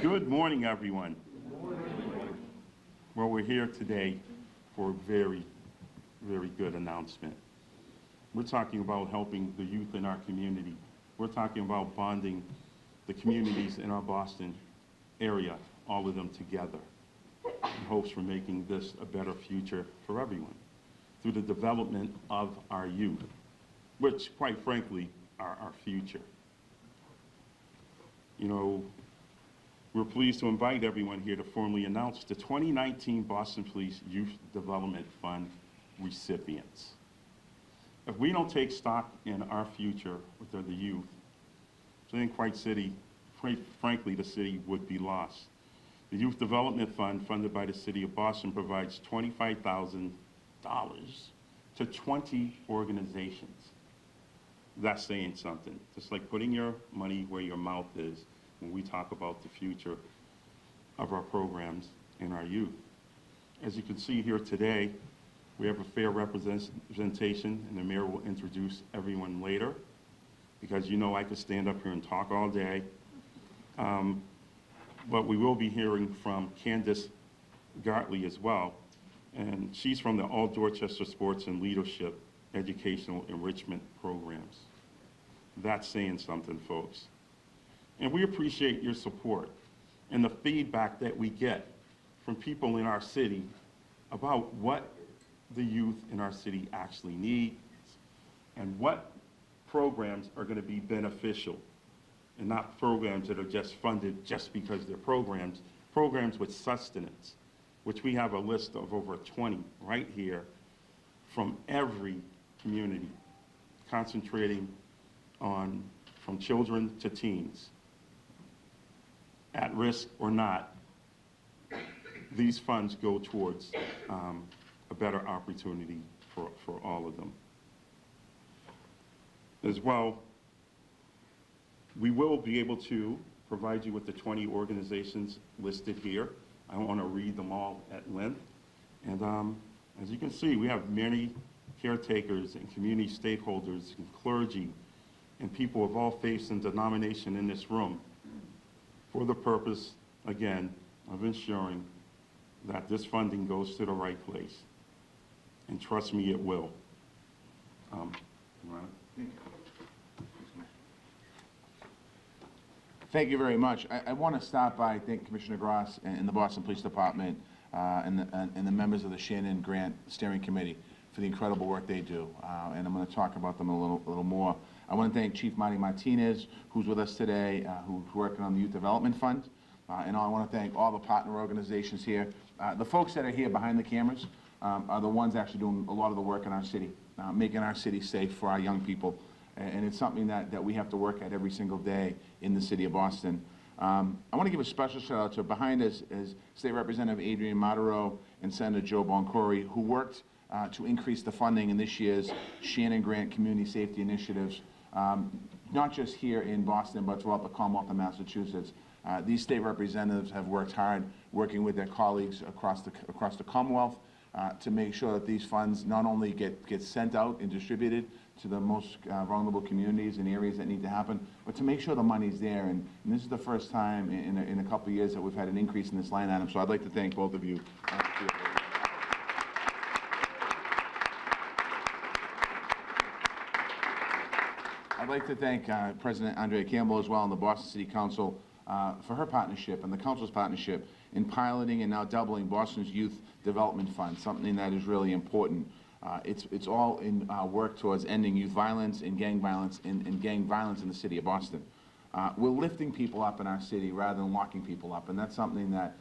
Good morning, everyone. Well, we're here today for a very, very good announcement. We're talking about helping the youth in our community. We're talking about bonding the communities in our Boston area, all of them together, in hopes for making this a better future for everyone through the development of our youth, which, quite frankly, are our future. You know, we're pleased to invite everyone here to formally announce the 2019 Boston Police Youth Development Fund recipients. If we don't take stock in our future with the youth, then frankly, the city would be lost. The Youth Development Fund, funded by the City of Boston, provides $25,000 to 20 organizations. That's saying something. Just like putting your money where your mouth is when we talk about the future of our programs and our youth. As you can see here today, we have a fair representation, and the mayor will introduce everyone later, because you know I could stand up here and talk all day. But we will be hearing from Candace Gartley as well, and she's from the All Dorchester Sports and Leadership Educational Enrichment Programs. That's saying something, folks. And we appreciate your support and the feedback that we get from people in our city about what the youth in our city actually need and what programs are going to be beneficial, and not programs that are just funded just because they're programs with sustenance, which we have a list of over 20 right here from every community, concentrating on from children to teens. At risk or not, these funds go towards a better opportunity for all of them. As well, we will be able to provide you with the 20 organizations listed here. I don't want to read them all at length. And as you can see, we have many caretakers and community stakeholders and clergy and people of all faiths and denomination in this room for the purpose, again, of ensuring that this funding goes to the right place. And trust me, it will. Thank you very much. I want to start by thanking Commissioner Gross and the Boston Police Department and the members of the Shannon Grant Steering Committee for the incredible work they do. And I'm going to talk about them a little more. I want to thank Chief Marty Martinez, who's with us today, who's working on the Youth Development Fund. And I want to thank all the partner organizations here. The folks that are here behind the cameras are the ones actually doing a lot of the work in our city, making our city safe for our young people. And it's something that we have to work at every single day in the city of Boston. I want to give a special shout out to behind us is State Representative Adrian Martero and Senator Joe Boncory, who worked to increase the funding in this year's Shannon Grant Community Safety Initiatives, not just here in Boston, but throughout the Commonwealth of Massachusetts. These state representatives have worked hard working with their colleagues across the Commonwealth to make sure that these funds not only get sent out and distributed to the most vulnerable communities and areas that need to happen, but to make sure the money's there. And this is the first time in a couple of years that we've had an increase in this line item. So I'd like to thank both of you. I'd like to thank President Andrea Campbell as well and the Boston City Council for her partnership and the council's partnership in piloting and now doubling Boston's Youth Development Fund, something that is really important. It's all in work towards ending youth violence and gang violence and gang violence in the city of Boston. We're lifting people up in our city rather than locking people up, and that's something that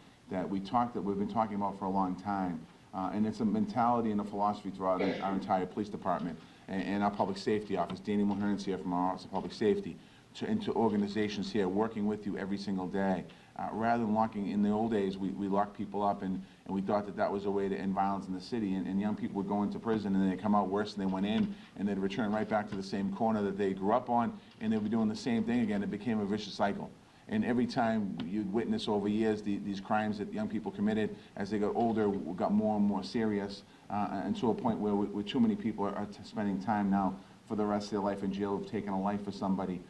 we've been talking about for a long time. And it's a mentality and a philosophy throughout our entire police department and our public safety office. Danny Mulhern's here from our Office of Public Safety, into organizations here working with you every single day. Rather than locking, in the old days, we locked people up and we thought that was a way to end violence in the city, and young people would go into prison and then they come out worse than they went in, and they'd return right back to the same corner that they grew up on, and they'd be doing the same thing again. It became a vicious cycle. And every time you'd witness over years these crimes that young people committed, as they got older, got more and more serious, and to a point where too many people are spending time now for the rest of their life in jail, have taken a life for somebody.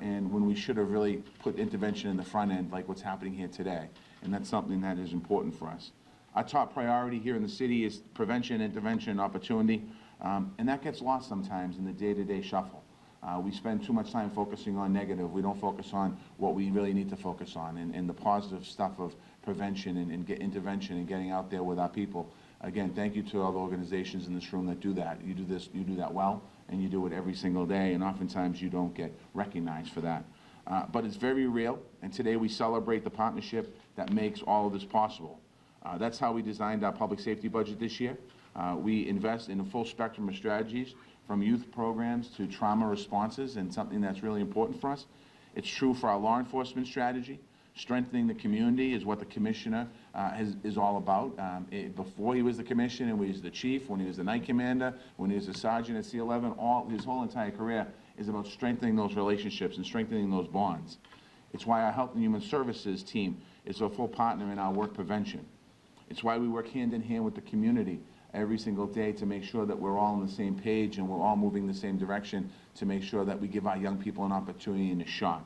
and when we should have really put intervention in the front end, like what's happening here today. And that's something that is important for us. Our top priority here in the city is prevention, intervention, and opportunity, and that gets lost sometimes in the day-to-day shuffle. We spend too much time focusing on negative. We don't focus on what we really need to focus on, and the positive stuff of prevention and intervention and getting out there with our people. Again, thank you to all the organizations in this room that do that. You do that well, and you do it every single day, and oftentimes you don't get recognized for that. But it's very real, and today we celebrate the partnership that makes all of this possible. That's how we designed our public safety budget this year. We invest in a full spectrum of strategies, from youth programs to trauma responses, and something that's really important for us. It's true for our law enforcement strategy. Strengthening the community is what the commissioner is all about. Before he was the commissioner, when he was the chief, when he was the night commander, when he was a sergeant at C11, his whole entire career is about strengthening those relationships and strengthening those bonds. It's why our Health and Human Services team is a full partner in our work prevention. It's why we work hand in hand with the community every single day to make sure that we're all on the same page and we're all moving the same direction to make sure that we give our young people an opportunity and a shot.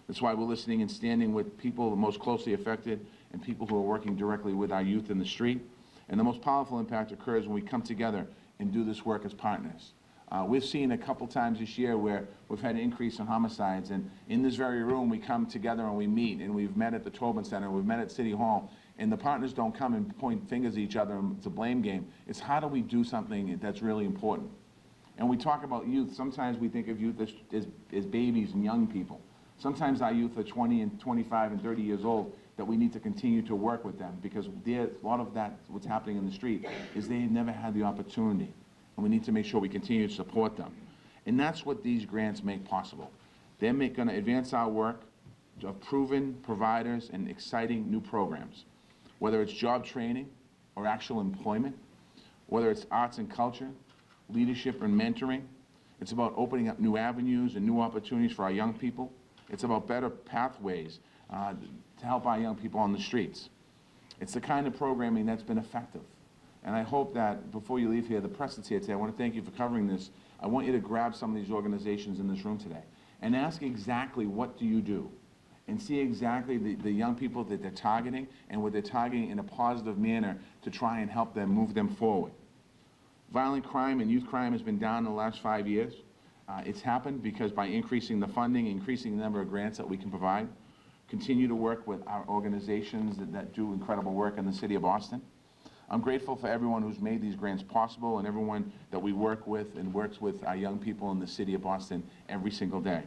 That's why we're listening and standing with people most closely affected and people who are working directly with our youth in the street. And the most powerful impact occurs when we come together and do this work as partners. We've seen a couple times this year where we've had an increase in homicides, and in this very room we come together and we meet, and we've met at the Tobin Center, we've met at City Hall, and the partners don't come and point fingers at each other and it's a blame game. It's how do we do something that's really important. And we talk about youth. Sometimes we think of youth as babies and young people. Sometimes our youth are 20 and 25 and 30 years old that we need to continue to work with them, because a lot of that, what's happening in the street, is they never had the opportunity. And we need to make sure we continue to support them. And that's what these grants make possible. They're going to advance our work of proven providers and exciting new programs. Whether it's job training or actual employment, whether it's arts and culture, leadership and mentoring, it's about opening up new avenues and new opportunities for our young people. It's about better pathways to help our young people on the streets. It's the kind of programming that's been effective. And I hope that before you leave here, the press that's here today, I want to thank you for covering this. I want you to grab some of these organizations in this room today and ask exactly what do you do, and see exactly the young people that they're targeting and what they're targeting in a positive manner to try and help them move them forward. Violent crime and youth crime has been down in the last 5 years. It's happened because by increasing the funding, increasing the number of grants that we can provide, continue to work with our organizations that do incredible work in the city of Boston. I'm grateful for everyone who's made these grants possible and everyone that we work with and works with our young people in the city of Boston every single day.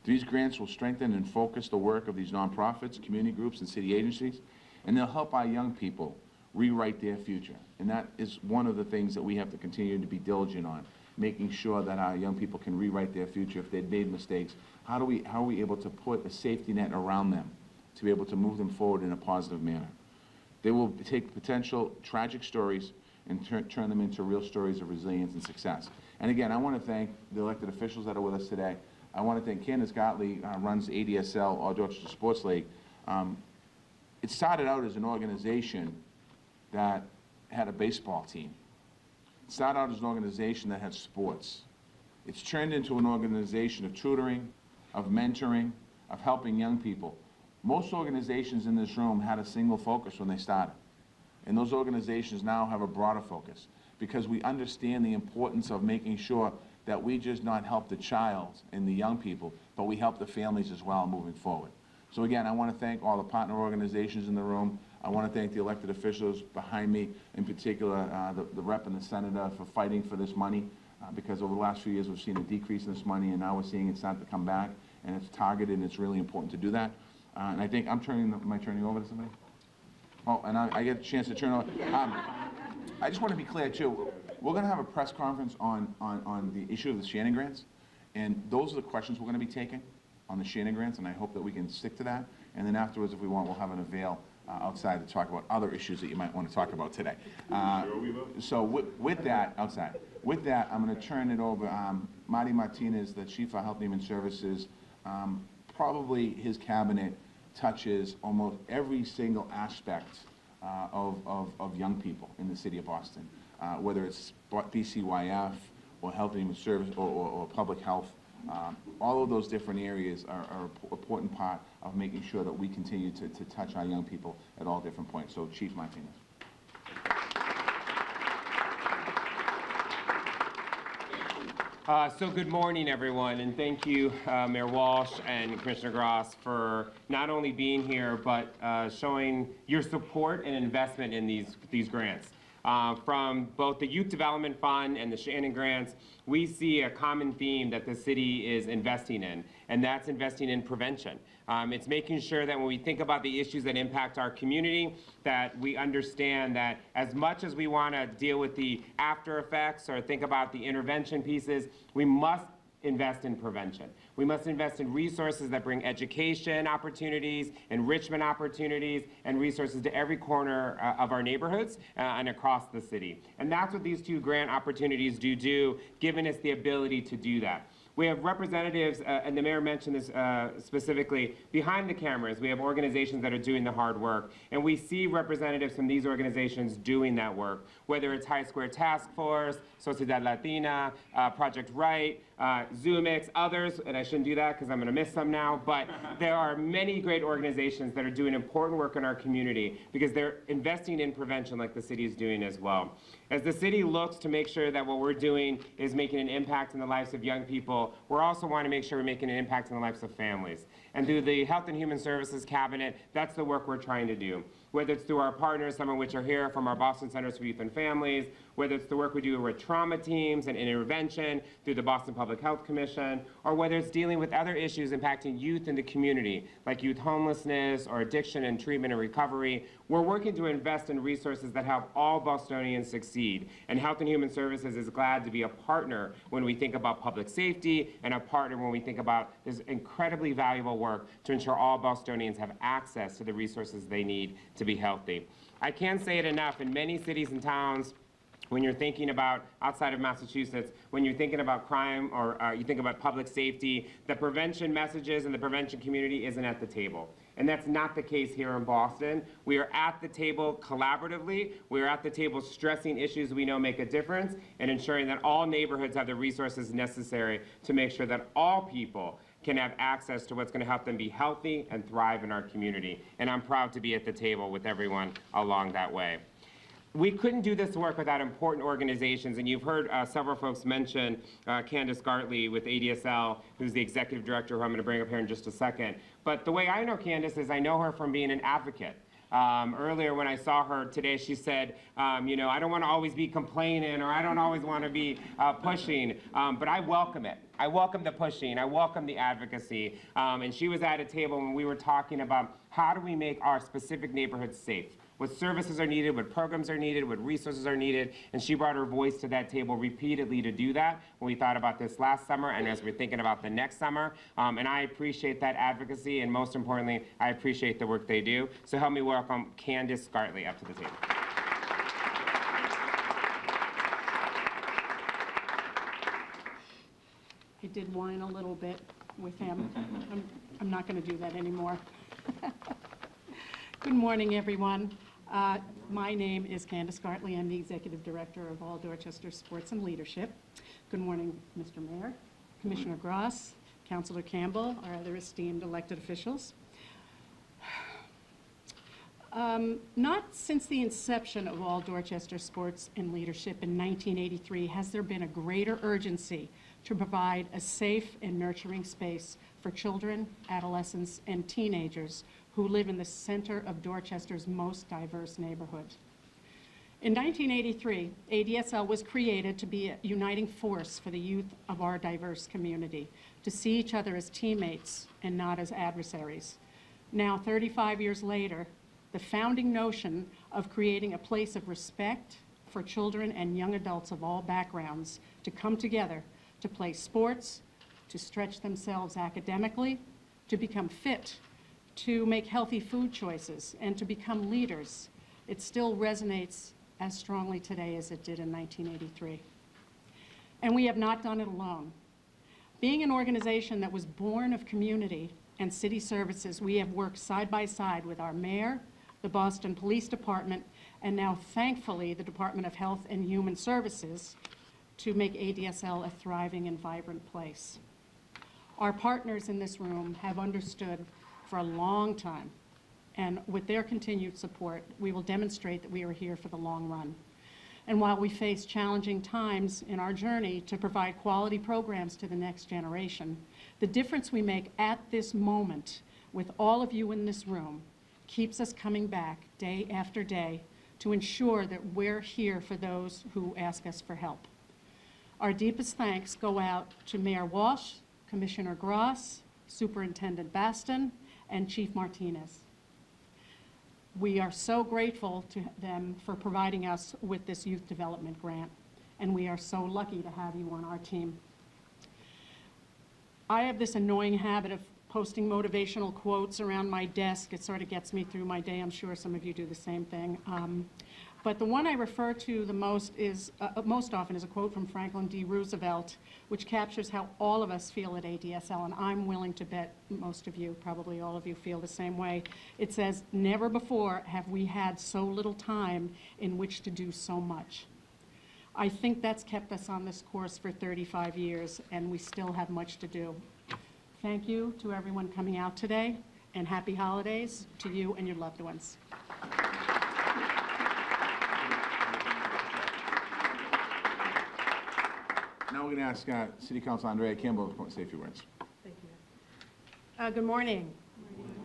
These grants will strengthen and focus the work of these nonprofits, community groups, and city agencies, and they'll help our young people rewrite their future. And that is one of the things that we have to continue to be diligent on, making sure that our young people can rewrite their future if they've made mistakes. How are we able to put a safety net around them to be able to move them forward in a positive manner? They will take potential tragic stories and turn them into real stories of resilience and success. And again, I want to thank the elected officials that are with us today. I want to thank Candace Gottlieb, runs ADSL, All Dorchester Sports League. It started out as an organization that had a baseball team. It started out as an organization that had sports. It's turned into an organization of tutoring, of mentoring, of helping young people. Most organizations in this room had a single focus when they started. And those organizations now have a broader focus because we understand the importance of making sure that we just not help the child and the young people, but we help the families as well moving forward. So again, I want to thank all the partner organizations in the room. I want to thank the elected officials behind me, in particular the rep and the senator, for fighting for this money, because over the last few years we've seen a decrease in this money, and now we're seeing it start to come back, and it's targeted, and it's really important to do that. And I think am I turning over to somebody? Oh, and I get a chance to turn over. I just want to be clear too. We're going to have a press conference on the issue of the Shannon Grants, and those are the questions we're going to be taking on the Shannon Grants, and I hope that we can stick to that. And then afterwards, if we want, we'll have an avail outside to talk about other issues that you might want to talk about today. So with that, outside, with that, I'm going to turn it over. Marty Martinez, the Chief of Health and Human Services, probably his cabinet touches almost every single aspect of young people in the city of Boston, whether it's BCYF or Health and Human Service or public health. All of those different areas are an important part of making sure that we continue to touch our young people at all different points. So, Chief Martinez. So good morning, everyone, and thank you, Mayor Walsh and Commissioner Gross, for not only being here, but showing your support and investment in these grants. From both the Youth Development Fund and the Shannon Grants, we see a common theme that the city is investing in, and that's investing in prevention. It's making sure that when we think about the issues that impact our community, that we understand that as much as we want to deal with the after effects or think about the intervention pieces, we must invest in prevention. We must invest in resources that bring education opportunities, enrichment opportunities, and resources to every corner of our neighborhoods and across the city. And that's what these two grant opportunities do, giving us the ability to do that. We have representatives, and the mayor mentioned this specifically, behind the cameras. We have organizations that are doing the hard work, and we see representatives from these organizations doing that work, whether it's High Square Task Force, Sociedad Latina, Project Right, Zoomix, others, and I shouldn't do that because I'm going to miss some now, but there are many great organizations that are doing important work in our community because they're investing in prevention like the city is doing as well. As the city looks to make sure that what we're doing is making an impact in the lives of young people, we also want to make sure we're making an impact in the lives of families. And through the Health and Human Services Cabinet, that's the work we're trying to do. Whether it's through our partners, some of which are here from our Boston Centers for Youth and Families, whether it's the work we do with trauma teams and intervention through the Boston Public Health Commission, or whether it's dealing with other issues impacting youth in the community, like youth homelessness or addiction and treatment and recovery, we're working to invest in resources that help all Bostonians succeed. And Health and Human Services is glad to be a partner when we think about public safety and a partner when we think about this incredibly valuable work to ensure all Bostonians have access to the resources they need to be healthy. I can't say it enough, in many cities and towns, when you're thinking about, outside of Massachusetts, when you're thinking about crime or you think about public safety, the prevention messages and the prevention community isn't at the table. And that's not the case here in Boston. We are at the table collaboratively. We are at the table stressing issues we know make a difference and ensuring that all neighborhoods have the resources necessary to make sure that all people can have access to what's going to help them be healthy and thrive in our community. And I'm proud to be at the table with everyone along that way. We couldn't do this work without important organizations, and you've heard several folks mention Candace Gartley with ADSL, who's the executive director, who I'm going to bring up here in just a second. But the way I know Candace is I know her from being an advocate. Earlier when I saw her today, she said, you know, I don't want to always be complaining or I don't always want to be pushing, but I welcome it. I welcome the pushing. I welcome the advocacy. And she was at a table when we were talking about how do we make our specific neighborhoods safe. What services are needed, what programs are needed, what resources are needed, and she brought her voice to that table repeatedly to do that when we thought about this last summer and as we're thinking about the next summer. And I appreciate that advocacy, and most importantly, I appreciate the work they do. So help me welcome Candace Gartley up to the table. I did whine a little bit with him. I'm not going to do that anymore. Good morning, everyone. My name is Candace Gartley. I'm the Executive Director of All Dorchester Sports and Leadership. Good morning, Mr. Mayor, Commissioner Gross, Councilor Campbell, our other esteemed elected officials. Not since the inception of All Dorchester Sports and Leadership in 1983 has there been a greater urgency to provide a safe and nurturing space for children, adolescents, and teenagers who live in the center of Dorchester's most diverse neighborhood. In 1983, ADSL was created to be a uniting force for the youth of our diverse community, to see each other as teammates and not as adversaries. Now, 35 years later, the founding notion of creating a place of respect for children and young adults of all backgrounds to come together to play sports, to stretch themselves academically, to become fit, to make healthy food choices, and to become leaders, it still resonates as strongly today as it did in 1983. And we have not done it alone. Being an organization that was born of community and city services, we have worked side by side with our mayor, the Boston Police Department, and now, thankfully, the Department of Health and Human Services to make ADSL a thriving and vibrant place. Our partners in this room have understood for a long time, and with their continued support, we will demonstrate that we are here for the long run. And while we face challenging times in our journey to provide quality programs to the next generation, the difference we make at this moment with all of you in this room keeps us coming back day after day to ensure that we're here for those who ask us for help. Our deepest thanks go out to Mayor Walsh, Commissioner Gross, Superintendent Baston, and Chief Martinez. We are so grateful to them for providing us with this youth development grant, and we are so lucky to have you on our team. I have this annoying habit of posting motivational quotes around my desk. It sort of gets me through my day. I'm sure some of you do the same thing. But the one I refer to the most often is a quote from Franklin D. Roosevelt, which captures how all of us feel at ADSL, and I'm willing to bet most of you, probably all of you, feel the same way. It says, "Never before have we had so little time in which to do so much." I think that's kept us on this course for 35 years, and we still have much to do. Thank you to everyone coming out today, and happy holidays to you and your loved ones. Now we're going to ask City Councilor Andrea Campbell to say a few words. Thank you. Good morning.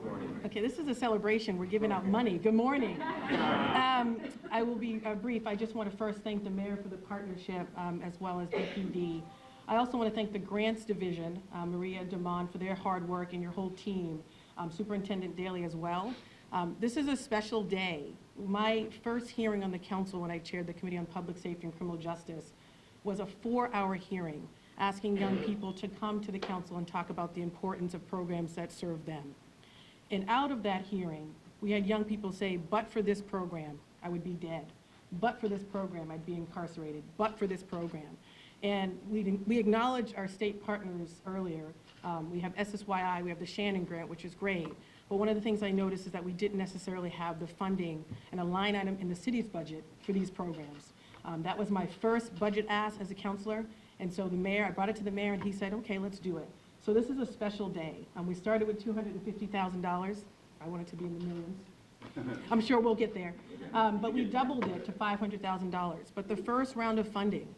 Good morning. Okay, this is a celebration. We're giving out money. Good morning. I will be brief. I just want to first thank the mayor for the partnership, as well as DPD. I also want to thank the Grants Division, Maria Damon, for their hard work, and your whole team, Superintendent Daly as well. This is a special day. My first hearing on the council when I chaired the Committee on Public Safety and Criminal Justice was a 4-hour hearing asking young people to come to the council and talk about the importance of programs that serve them. And out of that hearing, we had young people say, but for this program, I would be dead. But for this program, I'd be incarcerated. But for this program. And we acknowledged our state partners earlier. We have SSYI, we have the Shannon Grant, which is great. But one of the things I noticed is that we didn't necessarily have the funding and a line item in the city's budget for these programs. That was my first budget ask as a counselor, and so the mayor, I brought it to the mayor, and he said, okay, let's do it. So this is a special day. We started with $250,000. I want it to be in the millions. I'm sure we'll get there. But we doubled it to $500,000. But the first round of funding,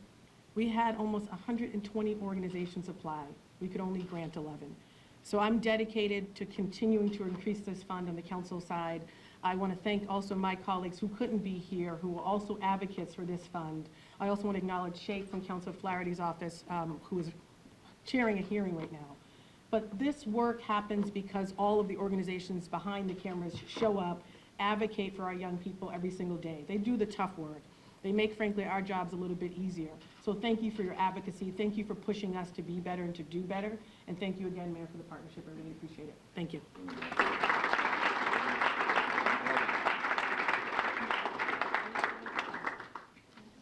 we had almost 120 organizations apply. We could only grant 11. So I'm dedicated to continuing to increase this fund on the council side. I want to thank also my colleagues who couldn't be here, who are also advocates for this fund. I also want to acknowledge Sheikh from Councilor Flaherty's office, who is chairing a hearing right now. But this work happens because all of the organizations behind the cameras show up, advocate for our young people every single day. They do the tough work. They make, frankly, our jobs a little bit easier. So thank you for your advocacy. Thank you for pushing us to be better and to do better. And thank you again, Mayor, for the partnership. I really appreciate it. Thank you.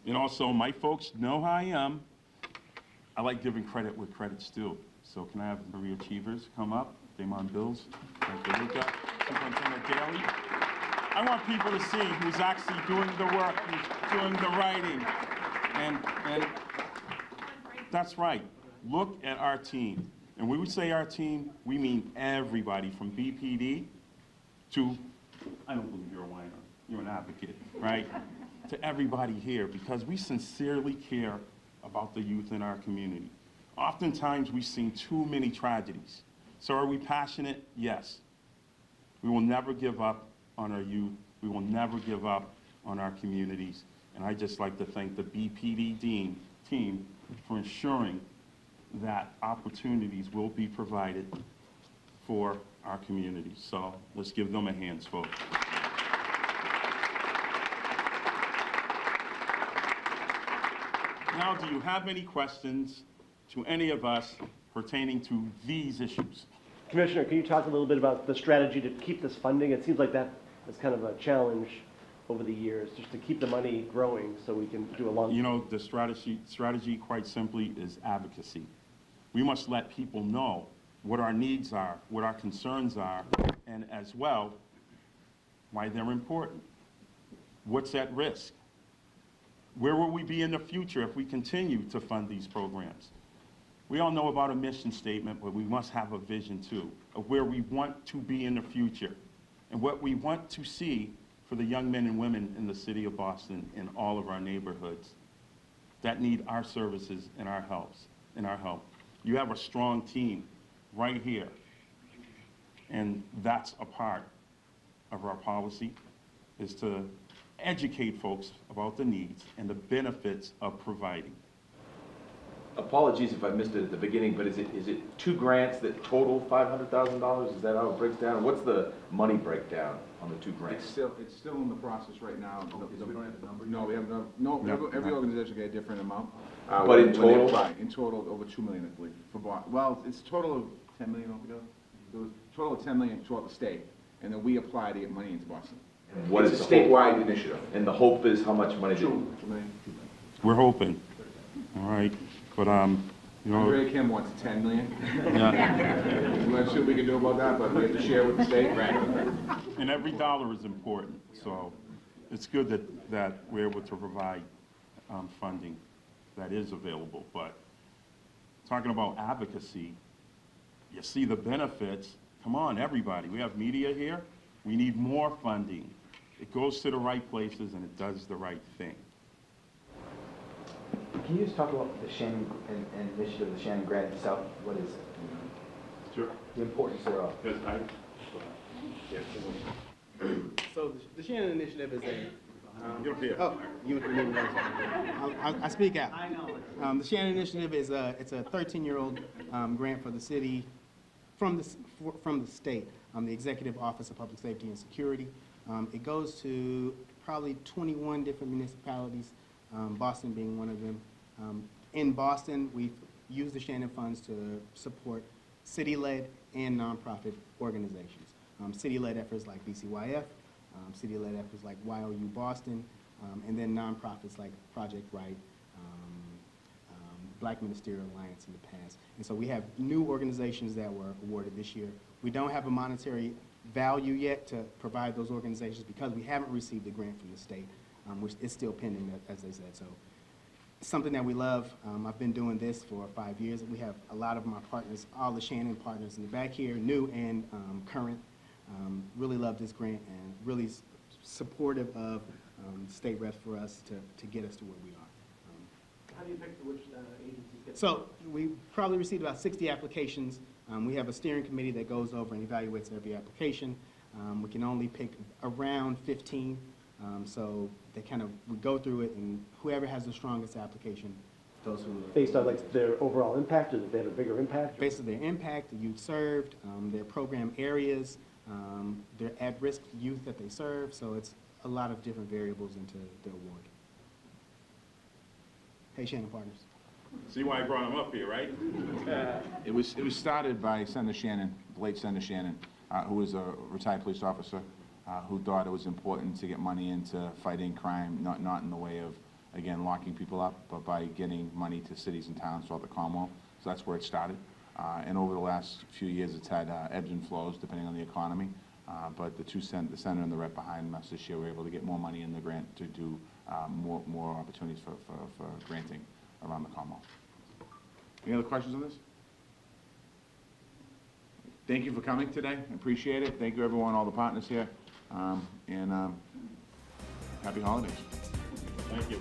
And also, my folks know how I am. I like giving credit where credit's due. So can I have Maria Cheevers come up? Damon Bills, Luca, Superintendent Daly. I want people to see who's actually doing the work, who's doing the writing. And that's right. Look at our team. And when we say our team, we mean everybody from BPD to, I don't believe you're a whiner, you're an advocate, right? To everybody here, because we sincerely care about the youth in our community. Oftentimes, we've seen too many tragedies. So are we passionate? Yes. We will never give up on our youth. We will never give up on our communities. And I'd just like to thank the BPD team for ensuring that opportunities will be provided for our community. So let's give them a hands full. Now, do you have any questions to any of us pertaining to these issues? Commissioner, can you talk a little bit about the strategy to keep this funding? It seems like that is kind of a challenge over the years, just to keep the money growing so we can do a long. You know, the strategy quite simply is advocacy. We must let people know what our needs are, what our concerns are, and as well, why they're important. What's at risk? Where will we be in the future if we continue to fund these programs? We all know about a mission statement, but we must have a vision too, of where we want to be in the future and what we want to see for the young men and women in the city of Boston and all of our neighborhoods that need our services and our help. You have a strong team right here, and that's a part of our policy, is to educate folks about the needs and the benefits of providing. Apologies if I missed it at the beginning, but is it 2 grants that total $500,000? Is that how it breaks down? What's the money breakdown on the 2 grants? It's still in the process right now. We don't have the number? No, we have no, every organization get a different amount. But in when they total? apply. In total, over 2 million, I believe, for Boston. Well, it's a total of 10 million altogether. It was a total of 10 million throughout the state, and then we apply to get money into Boston. What It's is a the hope? statewide initiative. And the hope is how much money? 2 million. We're hoping, all right, but, you know, Andrea Kim wants 10 million. yeah. We're not sure what we can do about that, but we have to share with the state. And every dollar is important, so it's good that we're able to provide funding that is available. But talking about advocacy, you see the benefits. Come on, everybody. We have media here. We need more funding. It goes to the right places and it does the right thing. Can you just talk about the Shannon and initiative, the Shannon Grant itself? What is it? Sure. The importance thereof? Because So the Shannon Initiative is a, You're here. oh, you didn't know. I speak out. I know. The Shannon Initiative is it's a 13-year-old grant for the city, from the state, the Executive Office of Public Safety and Security. It goes to probably 21 different municipalities, Boston being one of them. In Boston, we've used the Shannon funds to support city-led and nonprofit organizations. City-led efforts like BCYF, city-led efforts like YOU Boston, and then nonprofits like Project Right, Black Ministerial Alliance in the past. And so we have new organizations that were awarded this year. We don't have a monetary value yet to provide those organizations because we haven't received a grant from the state, which is still pending, as they said. So it's something that we love. I've been doing this for 5 years. We have a lot of my partners, all the Shannon partners in the back here, new and current. Really love this grant and really supportive of state reps for us to get us to where we are. How do you pick which agencies get? So we probably received about 60 applications. We have a steering committee that goes over and evaluates every application. We can only pick around 15. So they we go through it, and whoever has the strongest application, those who. Based on like their overall impact, or if they have a bigger impact? or- Based on their impact, the youth served, their program areas, their at-risk youth that they serve. So it's a lot of different variables into the award. Hey, Shannon partners. See why I brought him up here, right? It was started by Senator Shannon, the late Senator Shannon, who was a retired police officer, who thought it was important to get money into fighting crime, not in the way of, again, locking people up, but by getting money to cities and towns throughout the Commonwealth. So that's where it started. And over the last few years, it's had ebbs and flows depending on the economy. But the senator and the rep behind us this year were able to get more money in the grant to do more opportunities for granting around the Commonwealth. Any other questions on this? Thank you for coming today. I appreciate it. Thank you, everyone, all the partners here. And happy holidays. Thank you.